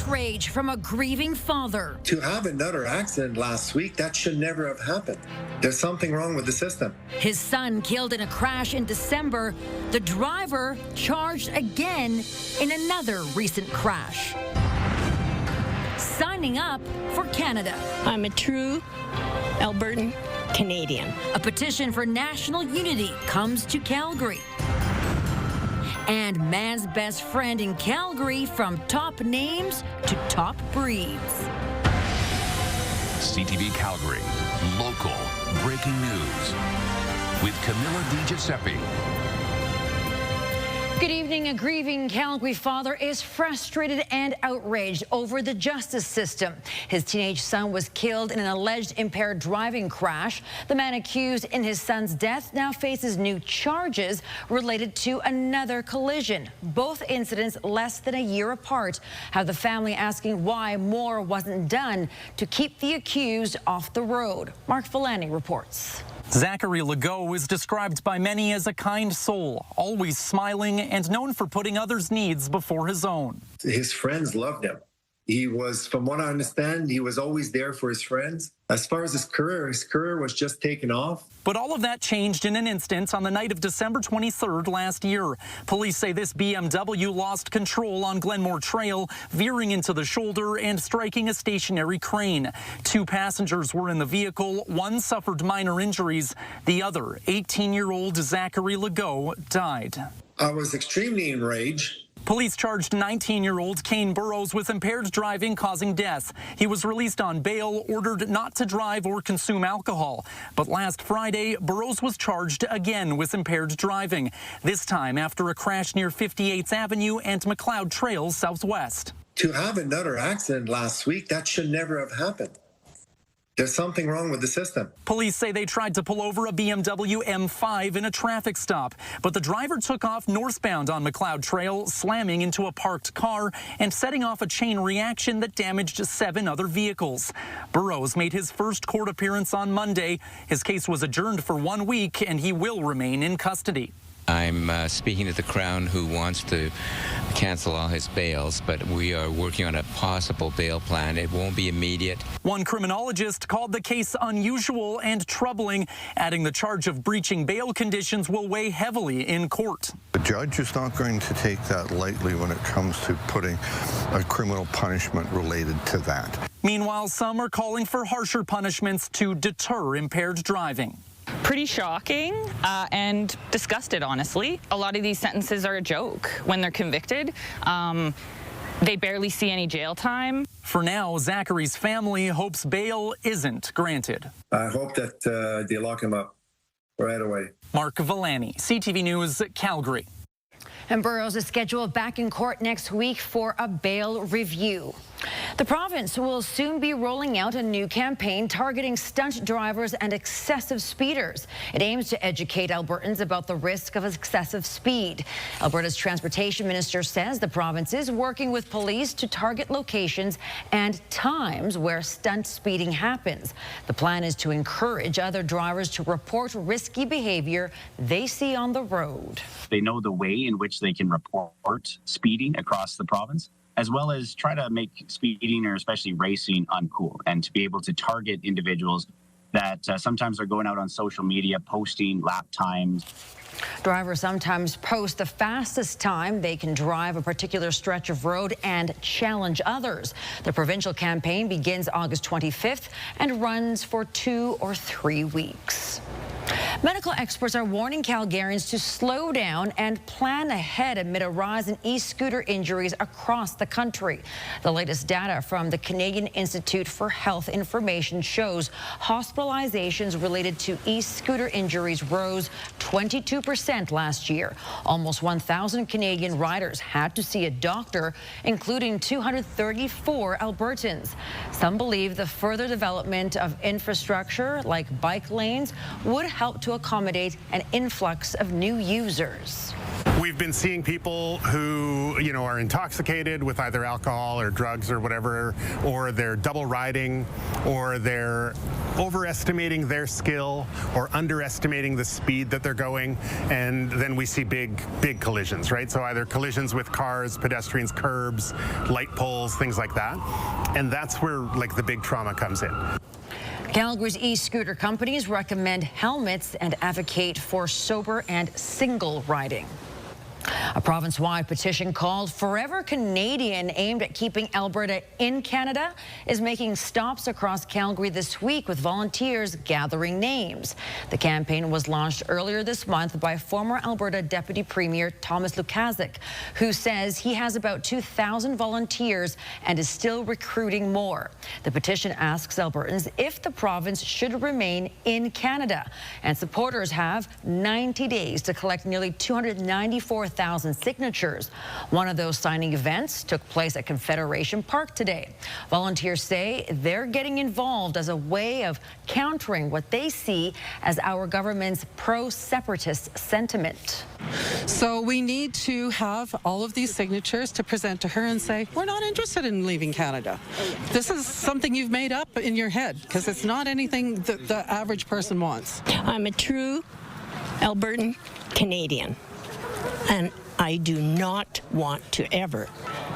Outrage from a grieving father. To have another accident last week, that should never have happened. There's something wrong with the system. His son killed in a crash in December. The driver charged again in another recent crash. Signing up for Canada. I'm a true Albertan Canadian. A petition for national unity comes to Calgary. And man's best friend in Calgary, from top names to top breeds. CTV Calgary, local breaking news with Canola Giuseppe. Good evening. A grieving Calgary father is frustrated and outraged over the justice system. His teenage son was killed in an alleged impaired driving crash. The man accused in his son's death now faces new charges related to another collision. Both incidents less than a year apart have the family asking why more wasn't done to keep the accused off the road. Mark Villani reports. Zachary Legault is described by many as a kind soul, always smiling and known for putting others' needs before his own. His friends loved him. He was, from what I understand, he was always there for his friends. As far as his career was just taken off. But all of that changed in an instant on the night of December 23rd last year. Police say this BMW lost control on Glenmore Trail, veering into the shoulder and striking a stationary crane. 2 passengers were in the vehicle. One suffered minor injuries. The other, 18-year-old Zachary Legault, died. I was extremely enraged. Police charged 19-year-old Kane Burrows with impaired driving causing death. He was released on bail, ordered not to drive or consume alcohol. But last Friday, Burrows was charged again with impaired driving, this time after a crash near 58th Avenue and McLeod Trail southwest. To have another accident last week, that should never have happened. There's something wrong with the system. Police say they tried to pull over a BMW M5 in a traffic stop, but the driver took off northbound on McLeod Trail, slamming into a parked car and setting off a chain reaction that damaged 7 other vehicles. Burrows made his first court appearance on Monday. His case was adjourned for 1 week, and he will remain in custody. I'm speaking to the Crown, who wants to cancel all his bails, but we are working on a possible bail plan. It won't be immediate. One criminologist called the case unusual and troubling, adding the charge of breaching bail conditions will weigh heavily in court. The judge is not going to take that lightly when it comes to putting a criminal punishment related to that. Meanwhile, some are calling for harsher punishments to deter impaired driving. Pretty shocking and disgusted, honestly. A lot of these sentences are a joke when they're convicted. They barely see any jail time. For now, Zachary's family hopes bail isn't granted. I hope that they lock him up right away. Mark Villani, CTV News, Calgary. And Burrows is scheduled back in court next week for a bail review. The province will soon be rolling out a new campaign targeting stunt drivers and excessive speeders. It aims to educate Albertans about the risk of excessive speed. Alberta's transportation minister says the province is working with police to target locations and times where stunt speeding happens. The plan is to encourage other drivers to report risky behavior they see on the road. They know the way in which they can report speeding across the province, as well as try to make speeding or especially racing uncool, and to be able to target individuals that sometimes are going out on social media posting lap times. Drivers sometimes post the fastest time they can drive a particular stretch of road and challenge others. The provincial campaign begins August 25th and runs for 2 or 3 weeks. Medical experts are warning Calgarians to slow down and plan ahead amid a rise in e-scooter injuries across the country. The latest data from the Canadian Institute for Health Information shows hospitalizations related to e-scooter injuries rose 22% last year. Almost 1,000 Canadian riders had to see a doctor, including 234 Albertans. Some believe the further development of infrastructure like bike lanes would help to accommodate an influx of new users. We've been seeing people who, are intoxicated with either alcohol or drugs or whatever, or they're double riding, or they're overestimating their skill or underestimating the speed that they're going, and then we see big collisions, right? So either collisions with cars, pedestrians, curbs, light poles, things like that. And that's where the big trauma comes in. Calgary's e-scooter companies recommend helmets and advocate for sober and single riding. A province-wide petition called Forever Canadian, aimed at keeping Alberta in Canada, is making stops across Calgary this week with volunteers gathering names. The campaign was launched earlier this month by former Alberta Deputy Premier Thomas Lukaszuk, who says he has about 2,000 volunteers and is still recruiting more. The petition asks Albertans if the province should remain in Canada, and supporters have 90 days to collect nearly 294,000 signatures. One of those signing events took place at Confederation Park today. Volunteers say they're getting involved as a way of countering what they see as our government's pro-separatist sentiment. So we need to have all of these signatures to present to her and say, we're not interested in leaving Canada. This is something you've made up in your head, because it's not anything that the average person wants. I'm a true Albertan Canadian, and I do not want to ever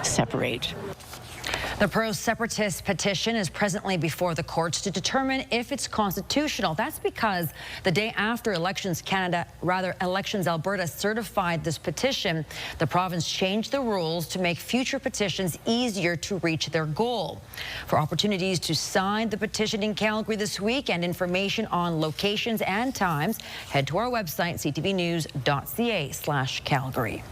separate. The pro-separatist petition is presently before the courts to determine if it's constitutional. That's because the day after Elections Alberta certified this petition, the province changed the rules to make future petitions easier to reach their goal. For opportunities to sign the petition in Calgary this week and information on locations and times, head to our website, ctvnews.ca/Calgary.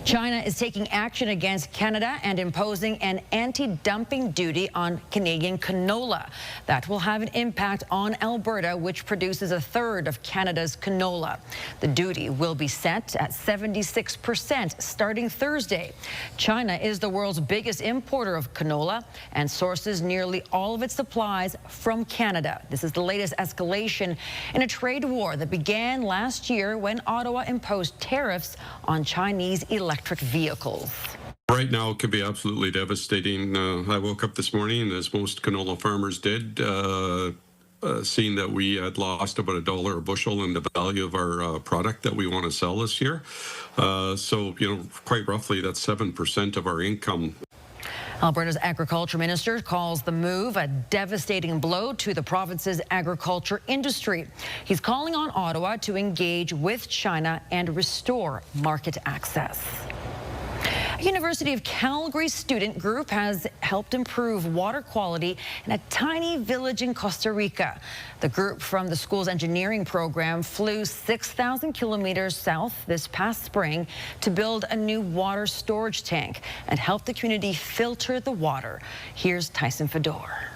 China is taking action against Canada and imposing an anti-dumping duty on Canadian canola. That will have an impact on Alberta, which produces a third of Canada's canola. The duty will be set at 76% starting Thursday. China is the world's biggest importer of canola and sources nearly all of its supplies from Canada. This is the latest escalation in a trade war that began last year when Ottawa imposed tariffs on Chinese electric vehicles. Right now, it could be absolutely devastating. I woke up this morning, as most canola farmers did, seeing that we had lost about $1 a bushel in the value of our product that we want to sell this year. So, quite roughly, that's 7% of our income. Alberta's agriculture minister calls the move a devastating blow to the province's agriculture industry. He's calling on Ottawa to engage with China and restore market access. A University of Calgary student group has helped improve water quality in a tiny village in Costa Rica. The group from the school's engineering program flew 6,000 kilometers south this past spring to build a new water storage tank and help the community filter the water. Here's Tyson Fedor.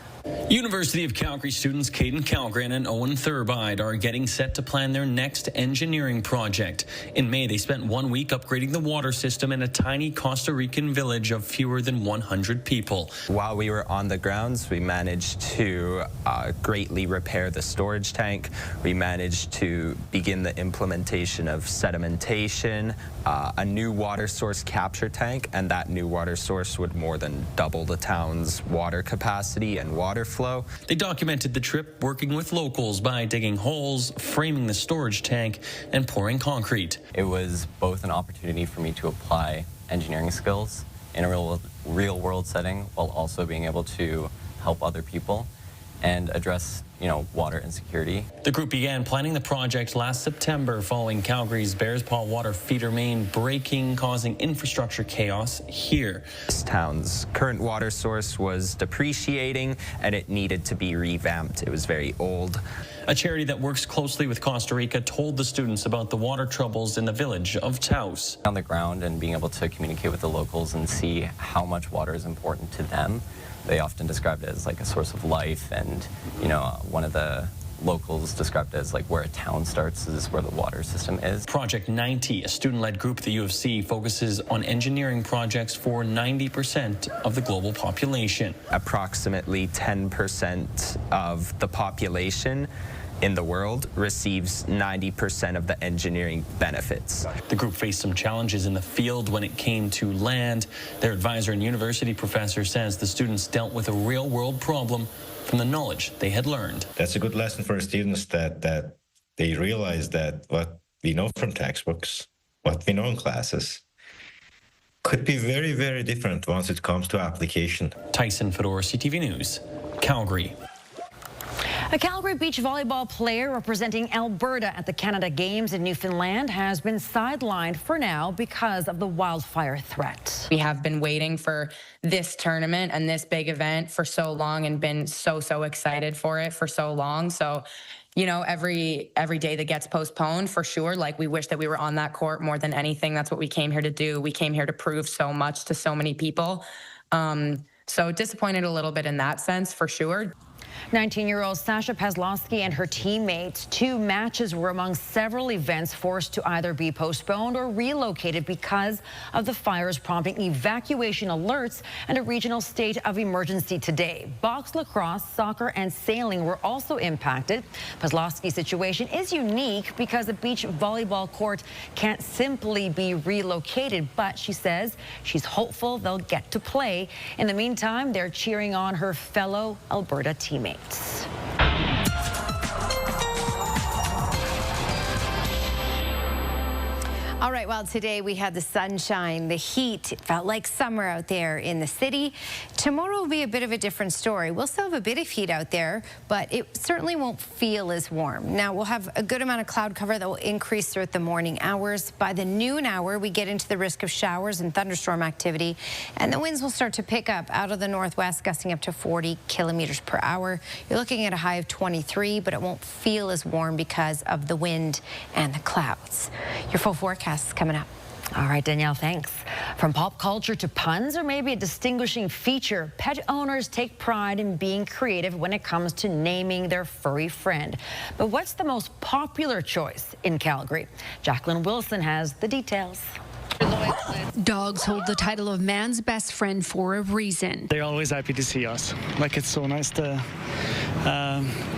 University of Calgary students Caden Calgren and Owen Thurbide are getting set to plan their next engineering project. In May, they spent 1 week upgrading the water system in a tiny Costa Rican village of fewer than 100 people. While we were on the grounds, we managed to greatly repair the storage tank. We managed to begin the implementation of sedimentation, a new water source capture tank, and that new water source would more than double the town's water capacity and water flow. They documented the trip working with locals by digging holes, framing the storage tank, and pouring concrete. It was both an opportunity for me to apply engineering skills in a real world setting while also being able to help other people and address, water insecurity. The group began planning the project last September following Calgary's Bears Paw water feeder main breaking, causing infrastructure chaos here. This town's current water source was depreciating and it needed to be revamped. It was very old. A charity that works closely with Costa Rica told the students about the water troubles in the village of Taos. On the ground and being able to communicate with the locals and see how much water is important to them. They often described it as like a source of life, and one of the locals described it as like where a town starts is where the water system is. Project 90, a student-led group at the U of C, focuses on engineering projects for 90% of the global population. Approximately 10% of the population in the world receives 90% of the engineering benefits. The group faced some challenges in the field when it came to land. Their advisor and university professor says the students dealt with a real-world problem from the knowledge they had learned. That's a good lesson for students that they realize that what we know from textbooks, what we know in classes, could be very, very different once it comes to application. Tyson Fedor, CTV News, Calgary. A Calgary beach volleyball player representing Alberta at the Canada Games in Newfoundland has been sidelined for now because of the wildfire threat. We have been waiting for this tournament and this big event for so long and been so excited for it for so long. So, you know, every day that gets postponed, for sure, like, we wish that we were on that court more than anything. That's what we came here to do. We came here to prove so much to so many people. So disappointed a little bit in that sense, for sure. 19-year-old Sasha Pazlowski and her teammates, 2 matches were among several events forced to either be postponed or relocated because of the fires, prompting evacuation alerts and a regional state of emergency today. Box lacrosse, soccer, and sailing were also impacted. Pazlowski's situation is unique because a beach volleyball court can't simply be relocated, but she says she's hopeful they'll get to play. In the meantime, they're cheering on her fellow Alberta teammates. All right, well, today we had the sunshine, the heat. It felt like summer out there in the city. Tomorrow will be a bit of a different story. We'll still have a bit of heat out there, but it certainly won't feel as warm. Now, we'll have a good amount of cloud cover that will increase throughout the morning hours. By the noon hour, we get into the risk of showers and thunderstorm activity, and the winds will start to pick up out of the northwest, gusting up to 40 kilometers per hour. You're looking at a high of 23, but it won't feel as warm because of the wind and the clouds. Your full forecast is coming up. All right, Danielle, thanks. From pop culture to puns or maybe a distinguishing feature, pet owners take pride in being creative when it comes to naming their furry friend. But what's the most popular choice in Calgary? Jacqueline Wilson has the details. Dogs hold the title of man's best friend for a reason. They're always happy to see us. Like, it's so nice to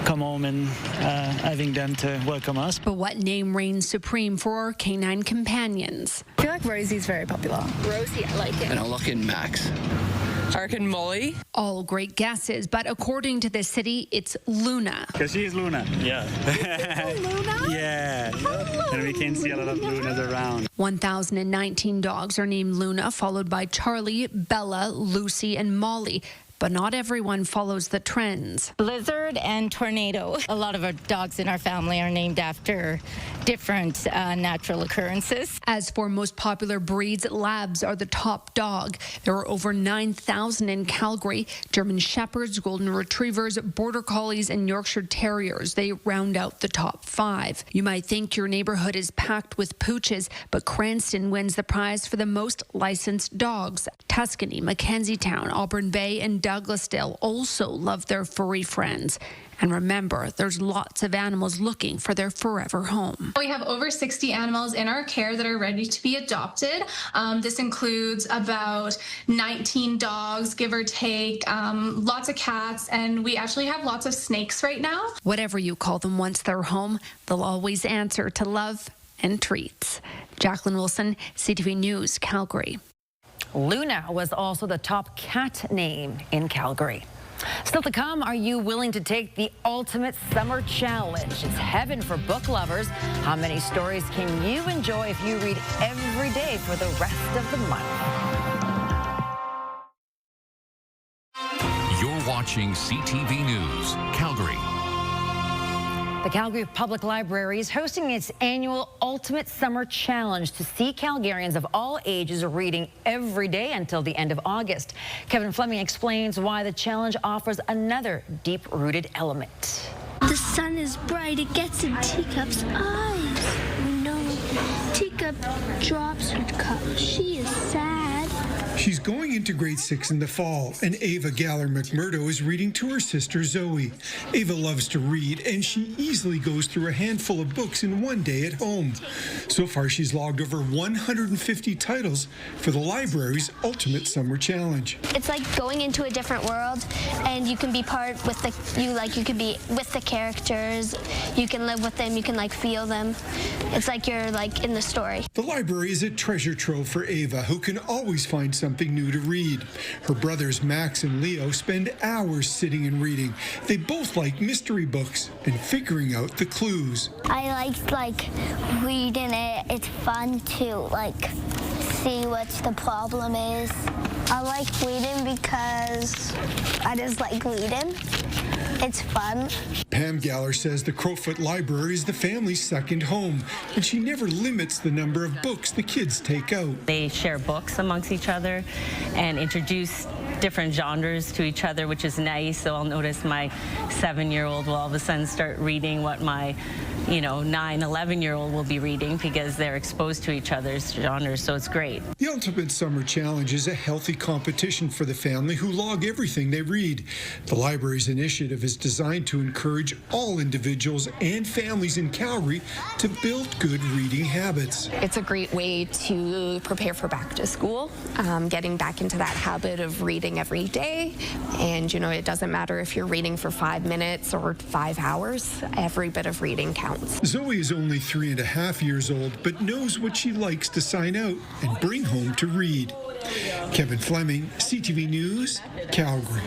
come home and having them to welcome us. But what name reigns supreme for our canine companions? I feel like Rosie's very popular. Rosie, I like it. And I'll look in Max. I reckon Molly. All great guesses, but according to the city, it's Luna. Because she is Luna, yeah. Luna? Yeah. Hello, and we can see a lot of Lunas around. 1,019 dogs are named Luna, followed by Charlie, Bella, Lucy, and Molly. But not everyone follows the trends. Blizzard and Tornado. A lot of our dogs in our family are named after different natural occurrences. As for most popular breeds, Labs are the top dog. There are over 9,000 in Calgary. German Shepherds, Golden Retrievers, Border Collies, and Yorkshire Terriers. They round out the top 5. You might think your neighborhood is packed with pooches, but Cranston wins the prize for the most licensed dogs. Tuscany, Mackenziestown, Auburn Bay, and Douglasdale also love their furry friends. And remember, there's lots of animals looking for their forever home. We have over 60 animals in our care that are ready to be adopted. This includes about 19 dogs, give or take, lots of cats, and we actually have lots of snakes right now. Whatever you call them once they're home, they'll always answer to love and treats. Jacqueline Wilson, CTV News, Calgary. Luna was also the top cat name in Calgary. Still to come, are you willing to take the ultimate summer challenge? It's heaven for book lovers. How many stories can you enjoy if you read every day for the rest of the month? You're watching CTV News, Calgary. The Calgary Public Library is hosting its annual Ultimate Summer Challenge to see Calgarians of all ages reading every day until the end of August. Kevin Fleming explains why the challenge offers another deep-rooted element. The sun is bright, it gets in Teacup's eyes. No, Teacup drops her cup. She is sad. She's going into into grade 6 in the fall, and Ava Galler-McMurdo is reading to her sister Zoe. Ava loves to read, and she easily goes through a handful of books in one day at home. So far, she's logged over 150 titles for the library's Ultimate Summer Challenge. It's like going into a different world, and you can be part with you can be with the characters. You can live with them. You can feel them. It's like you're in the story. The library is a treasure trove for Ava, who can always find something new to read. Her brothers Max and Leo spend hours sitting and reading. They both like mystery books and figuring out the clues. I like reading it. It's fun to see what the problem is. I like reading because I just like reading. It's fun. Pam Galler says the Crowfoot Library is the family's second home, and she never limits the number of books the kids take out. They share books amongst each other and introduce different genres to each other, which is nice. So I'll notice my 7-year-old will all of a sudden start reading what my 9, 11-year-old will be reading because they're exposed to each other's genres, so it's great. The Ultimate Summer Challenge is a healthy competition for the family who log everything they read. The library's initiative is designed to encourage all individuals and families in Calgary to build good reading habits. It's a great way to prepare for back to school, getting back into that habit of reading every day. And, it doesn't matter if you're reading for 5 minutes or 5 hours, every bit of reading counts. Zoe is only 3.5 years old, but knows what she likes to sign out and bring home to read. Kevin Fleming, CTV News, Calgary.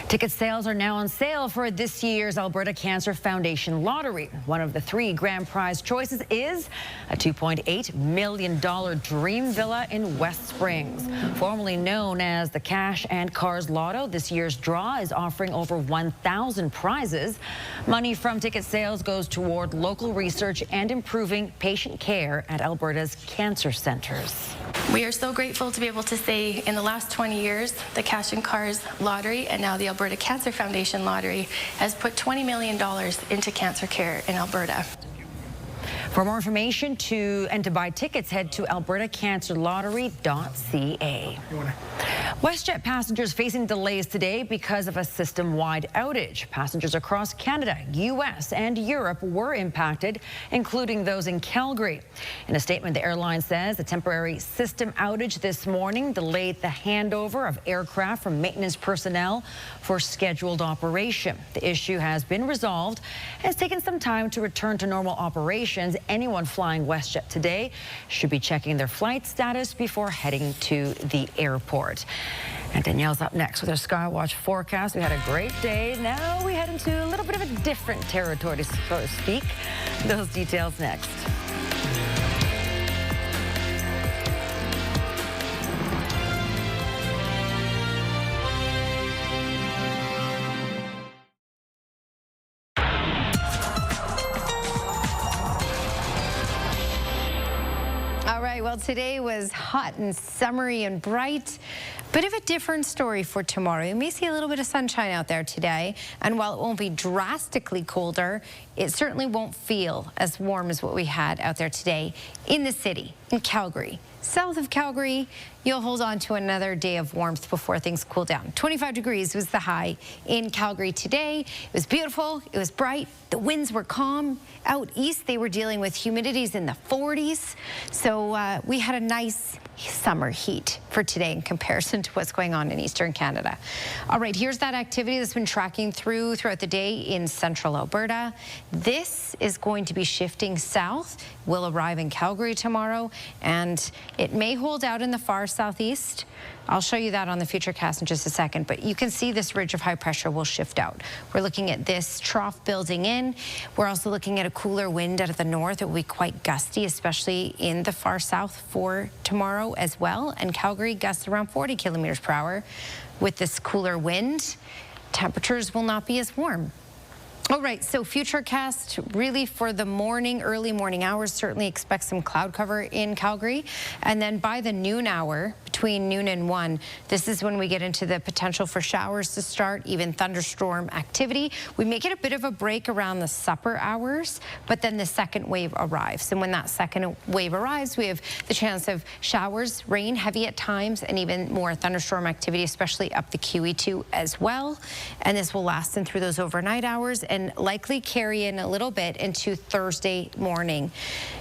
Ticket sales are now on sale for this year's Alberta Cancer Foundation Lottery. One of the 3 grand prize choices is a $2.8 million dream villa in West Springs. Formerly known as the Cash and Cars Lotto, this year's draw is offering over 1,000 prizes. Money from ticket sales goes toward local research and improving patient care at Alberta's cancer centers. We are so grateful to be able to say in the last 20 years, the Cash and Cars Lottery and now the Alberta Cancer Foundation Lottery has put $20 million into cancer care in Alberta. For more information and to buy tickets, head to albertacancerlottery.ca. WestJet passengers facing delays today because of a system-wide outage. Passengers across Canada, U.S., and Europe were impacted, including those in Calgary. In a statement, the airline says the temporary system outage this morning delayed the handover of aircraft from maintenance personnel for scheduled operation. The issue has been resolved and it's taken some time to return to normal operations. Anyone flying WestJet today should be checking their flight status before heading to the airport. And Danielle's up next with our Skywatch forecast. We had a great day. Now we head into a little bit of a different territory, so to speak. Those details next. Well, today was hot and summery and bright. Bit of a different story for tomorrow. You may see a little bit of sunshine out there today, and while it won't be drastically colder, it certainly won't feel as warm as what we had out there today in the city, in Calgary. South of Calgary, you'll hold on to another day of warmth before things cool down. 25 degrees was the high in Calgary today. It was beautiful. It was bright. The winds were calm. Out east, they were dealing with humidities in the 40s. So we had a nice summer heat for today in comparison to what's going on in eastern Canada. All right, here's that activity that's been tracking throughout the day in central Alberta. This is going to be shifting south. Will arrive in Calgary tomorrow, and it may hold out in the far southeast. I'll show you that on the Futurecast in just a second, but you can see this ridge of high pressure will shift out. We're looking at this trough building in. We're also looking at a cooler wind out of the north. It will be quite gusty, especially in the far south for tomorrow as well. And Calgary gusts around 40 kilometers per hour. With this cooler wind, temperatures will not be as warm. All right, so Futurecast really for the morning, early morning hours, certainly expect some cloud cover in Calgary. And then by the noon hour, between noon and 1, this is when we get into the potential for showers to start, even thunderstorm activity. We may get a bit of a break around the supper hours, but then the second wave arrives. And when that second wave arrives, we have the chance of showers, rain, heavy at times, and even more thunderstorm activity, especially up the QE2 as well. And this will last in through those overnight hours and likely carry in a little bit into Thursday morning.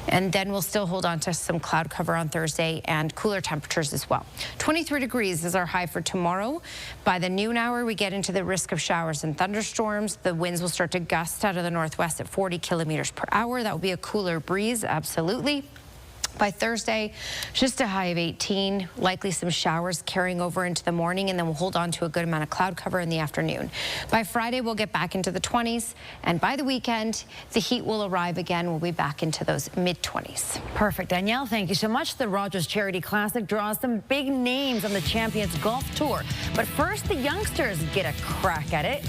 And then we'll still hold on to some cloud cover on Thursday and cooler temperatures as well. 23 degrees is our high for tomorrow. By the noon hour, we get into the risk of showers and thunderstorms. The winds will start to gust out of the northwest at 40 kilometers per hour. That will be a cooler breeze, absolutely. By Thursday, just a high of 18, likely some showers carrying over into the morning, and then we'll hold on to a good amount of cloud cover in the afternoon. By Friday, we'll get back into the 20s, and by the weekend, the heat will arrive again. We'll be back into those mid-20s. Perfect. Danielle, thank you so much. The Rogers Charity Classic draws some big names on the Champions Golf Tour. But first, the youngsters get a crack at it.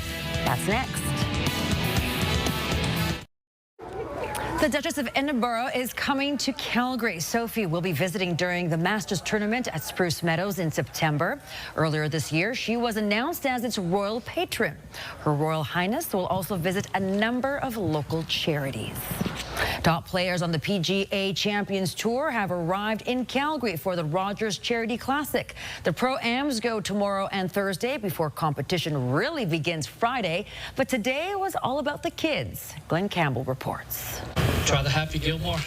That's next. The Duchess of Edinburgh is coming to Calgary. Sophie will be visiting during the Masters tournament at Spruce Meadows in September. Earlier this year, she was announced as its royal patron. Her Royal Highness will also visit a number of local charities. Top players on the PGA Champions Tour have arrived in Calgary for the Rogers Charity Classic. The Pro-Ams go tomorrow and Thursday before competition really begins Friday. But today was all about the kids. Glenn Campbell reports. Try the Happy Gilmore.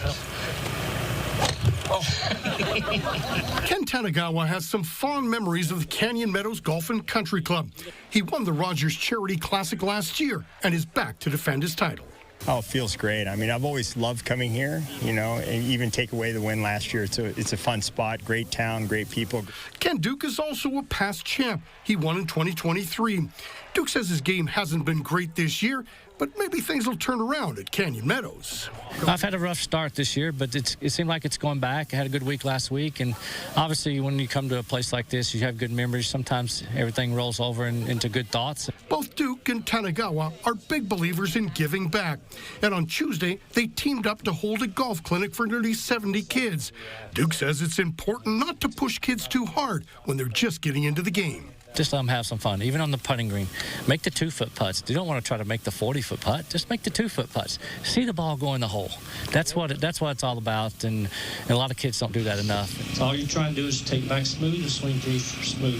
Ken Tanagawa has some fond memories of the Canyon Meadows Golf and Country Club. He won the Rogers Charity Classic last year and is back to defend his title. Oh, it feels great. I mean, I've always loved coming here, you know, and even take away the win last year. It's a fun spot, great town, great people. Ken Duke is also a past champ. He won in 2023. Duke says his game hasn't been great this year, but maybe things will turn around at Canyon Meadows. I've had a rough start this year, but it seemed like it's going back. I had a good week last week, and obviously when you come to a place like this, you have good memories. Sometimes everything rolls over into good thoughts. Both Duke and Tanagawa are big believers in giving back. And on Tuesday, they teamed up to hold a golf clinic for nearly 70 kids. Duke says it's important not to push kids too hard when they're just getting into the game. Just let them have some fun, even on the putting green. Make the 2-foot putts. You don't want to try to make the 40-foot putt. Just make the 2-foot putts. See the ball go in the hole. That's what it's all about, and a lot of kids don't do that enough. All you're trying to do is take back smooth or swing through smooth.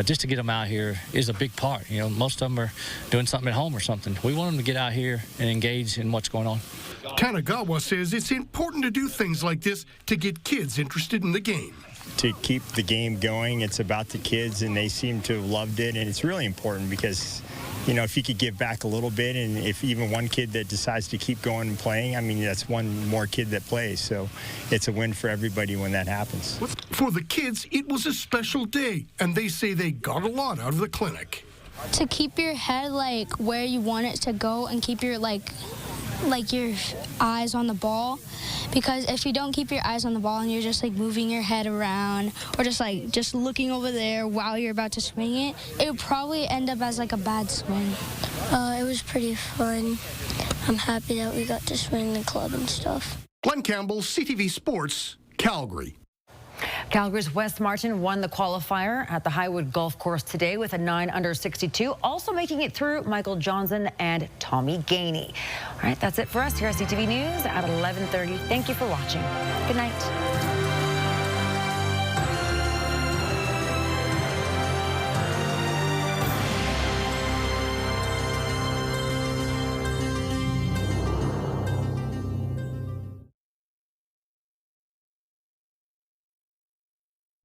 Just to get them out here is a big part. You know, most of them are doing something at home or something. We want them to get out here and engage in what's going on. Tanagawa says it's important to do things like this to get kids interested in the game. To keep the game going, it's about the kids, and they seem to have loved it, and it's really important because, you know, if you could give back a little bit, and if even one kid that decides to keep going and playing, I mean, that's one more kid that plays, so it's a win for everybody when that happens. For the kids, it was a special day, and they say they got a lot out of the clinic. To keep your head, like, where you want it to go, and keep your, like your eyes on the ball, because if you don't keep your eyes on the ball and you're just like moving your head around or just looking over there while you're about to swing it, it would probably end up as like a bad swing. It was pretty fun. I'm happy that we got to swing the club and stuff. Glenn Campbell, CTV Sports, Calgary. Calgary's Wes Martin won the qualifier at the Highwood Golf Course today with a 9 under 62. Also making it through Michael Johnson and Tommy Gainey. All right, that's it for us here at CTV News at 11:30. Thank you for watching. Good night.